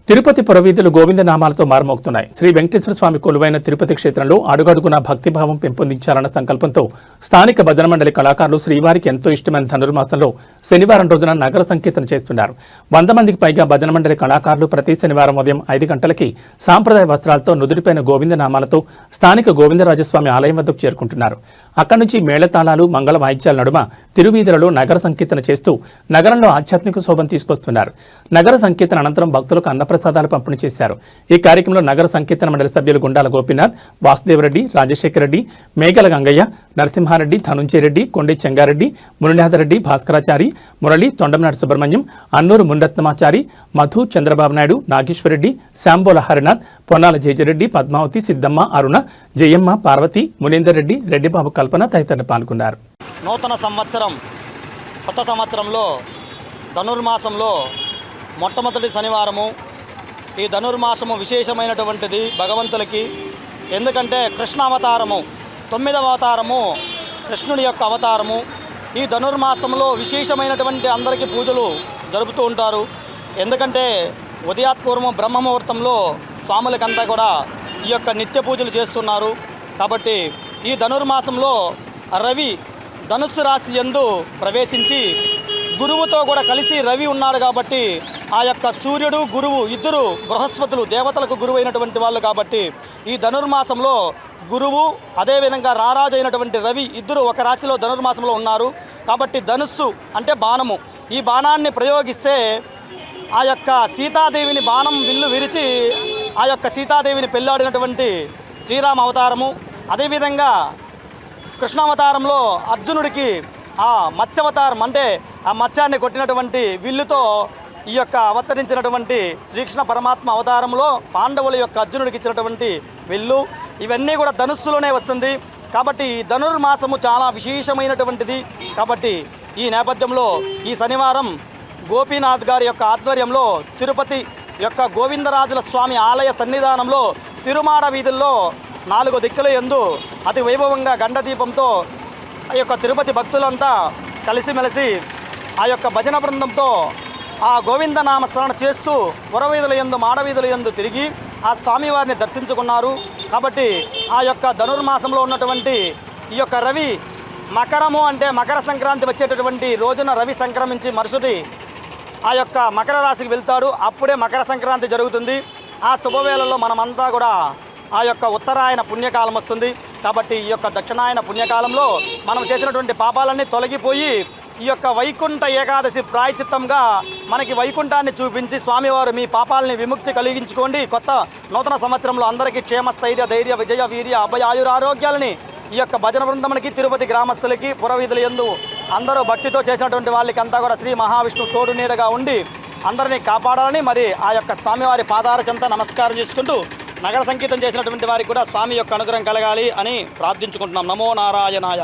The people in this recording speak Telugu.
తిరుపతి పురవీధులు గోవింద నామాలతో మారుమోగుతున్నాయి. శ్రీ వెంకటేశ్వర స్వామి కొలువైన తిరుపతి క్షేత్రంలో అడుగడుగునా భక్తిభావం పెంపొందించాలన్న సంకల్పంతో స్థానిక భజన మండలి కళాకారులు శ్రీవారికి ఎంతో ఇష్టమైన ధనుర్మాసంలో శనివారం రోజున నగర సంకీర్తన చేస్తున్నారు. 100 మందికి పైగా భజన మండలి కళాకారులు ప్రతి శనివారం ఉదయం 5 గంటలకి సాంప్రదాయ వస్త్రాలతో నుదుటిపైన గోవింద నామాలతో స్థానిక గోవిందరాజస్వామి ఆలయం వద్దకు చేరుకుంటున్నారు. అక్కడి నుంచి మేళతాళాలు, మంగళ వాయిద్యాల నడుమ తిరువీధులలో నగర సంకీర్తన చేస్తూ నగరంలో ఆధ్యాత్మిక శోభను తీసుకొస్తున్నారు. నగర సంకీర్తన అనంతరం భక్తులకు అన్నప్రసాదాలు పంపిణీ చేశారు. ఈ కార్యక్రమంలో నగర సంకీర్తన మండలి సభ్యులు గుండాల గోపీనాథ్, వాసుదేవరెడ్డి, రాజశేఖర రెడ్డి, మేఘల గంగయ్య, నరసింహారెడ్డి, ధనుంజయ రెడ్డి, కొండి చెంగారెడ్డి, మురళీధరరెడ్డి, భాస్కరాచారి, మురళి, తొండంనాడు సుబ్రహ్మణ్యం, అన్నూరు మున్రత్నమాచారి, మధు, చంద్రబాబు నాయుడు, నాగేశ్వరరెడ్డి, శాంబోల హరినాథ్, పొన్నాల జయజరెడ్డి, పద్మావతి, సిద్దమ్మ, అరుణ, జయమ్మ, పార్వతి, మునీందర్ రెడ్డి, రెడ్డిబాబు కల్పన తదితరులు పాల్గొన్నారు. నూతన సంవత్సరం కొత్త సంవత్సరంలో ధనుర్మాసంలో మొట్టమొదటి శనివారము. ఈ ధనుర్మాసము విశేషమైనటువంటిది భగవంతులకి. ఎందుకంటే కృష్ణ అవతారము 9వ అవతారము కృష్ణుని యొక్క అవతారము. ఈ ధనుర్మాసంలో విశేషమైనటువంటి అందరికీ పూజలు జరుపుతూ ఉంటారు. ఎందుకంటే ఉదయాత్పూర్వం బ్రహ్మముహూర్తంలో స్వాములకంతా కూడా ఈ యొక్క నిత్య పూజలు చేస్తున్నారు. కాబట్టి ఈ ధనుర్మాసంలో రవి ధనుస్సు రాశి యందు ప్రవేశించి గురువుతో కూడా కలిసి రవి ఉన్నాడు. కాబట్టి ఆ యొక్క సూర్యుడు, గురువు ఇద్దరు బృహస్పతులు దేవతలకు గురువు అయినటువంటి వాళ్ళు. కాబట్టి ఈ ధనుర్మాసంలో గురువు అదేవిధంగా రారాజు అయినటువంటి రవి ఇద్దరు ఒక రాశిలో ధనుర్మాసంలో ఉన్నారు. కాబట్టి ధనుస్సు అంటే బాణము. ఈ బాణాన్ని ప్రయోగిస్తే ఆ యొక్క సీతాదేవిని బాణం విల్లు విరిచి ఆ యొక్క సీతాదేవిని పెళ్ళాడినటువంటి శ్రీరామ అవతారము. అదేవిధంగా కృష్ణావతారంలో అర్జునుడికి ఆ మత్స్యావతారం అంటే ఆ మత్స్యాన్ని కొట్టినటువంటి విల్లుతో ఈ యొక్క అవతరించినటువంటి శ్రీకృష్ణ పరమాత్మ అవతారంలో పాండవుల యొక్క అర్జునుడికి ఇచ్చినటువంటి విల్లు ఇవన్నీ కూడా ధనుస్సులోనే వస్తుంది. కాబట్టి ఈ ధనుర్మాసము చాలా విశేషమైనటువంటిది. కాబట్టి ఈ నేపథ్యంలో ఈ శనివారం గోపీనాథ్ గారి యొక్క ఆధ్వర్యంలో తిరుపతి యొక్క గోవిందరాజుల స్వామి ఆలయ సన్నిధానంలో తిరుమాడ వీధుల్లో 4 దిక్కుల యందు అతి వైభవంగా గండదీపంతో ఆ యొక్క తిరుపతి భక్తులంతా కలిసిమెలిసి ఆ యొక్క భజన బృందంతో ఆ గోవింద నామస్మరణ చేస్తూ పురవీధుల యందు మాడవీధుల యందు తిరిగి ఆ స్వామివారిని దర్శించుకున్నారు. కాబట్టి ఆ యొక్క ధనుర్మాసంలో ఉన్నటువంటి ఈ యొక్క రవి మకరము అంటే మకర సంక్రాంతి వచ్చేటటువంటి రోజున రవి సంక్రమించి మరుసటి ఆ యొక్క మకర రాశికి వెళ్తాడు. అప్పుడే మకర సంక్రాంతి జరుగుతుంది. ఆ శుభవేళల్లో మనమంతా కూడా ఆ యొక్క ఉత్తరాయణ పుణ్యకాలం వస్తుంది. కాబట్టి ఈ యొక్క దక్షిణాయన పుణ్యకాలంలో మనం చేసినటువంటి పాపాలన్నీ తొలగిపోయి ఈ యొక్క వైకుంఠ ఏకాదశి ప్రాయచిత్తంగా మనకి వైకుంఠాన్ని చూపించి స్వామివారు మీ పాపాలని విముక్తి కలిగించుకోండి. కొత్త నూతన సంవత్సరంలో అందరికీ క్షేమస్థైర్య, ధైర్య, విజయ, వీర్య, అభయ, ఆయురారోగ్యాలని ఈ యొక్క భజన బృందములకి, తిరుపతి గ్రామస్తులకి, పురవీధుల యందు అందరూ భక్తితో చేసినటువంటి వాళ్ళకి అంతా కూడా శ్రీ మహావిష్ణువు తోడు నీడగా ఉండి అందరినీ కాపాడాలని మరి ఆ యొక్క స్వామివారి పాదార చెంత నమస్కారం చేసుకుంటూ నగర సంకీర్తన చేసినటువంటి వారికి కూడా స్వామి యొక్క అనుగ్రహం కలగాలి అని ప్రార్థించుకుంటున్నాం. నమో నారాయణాయ.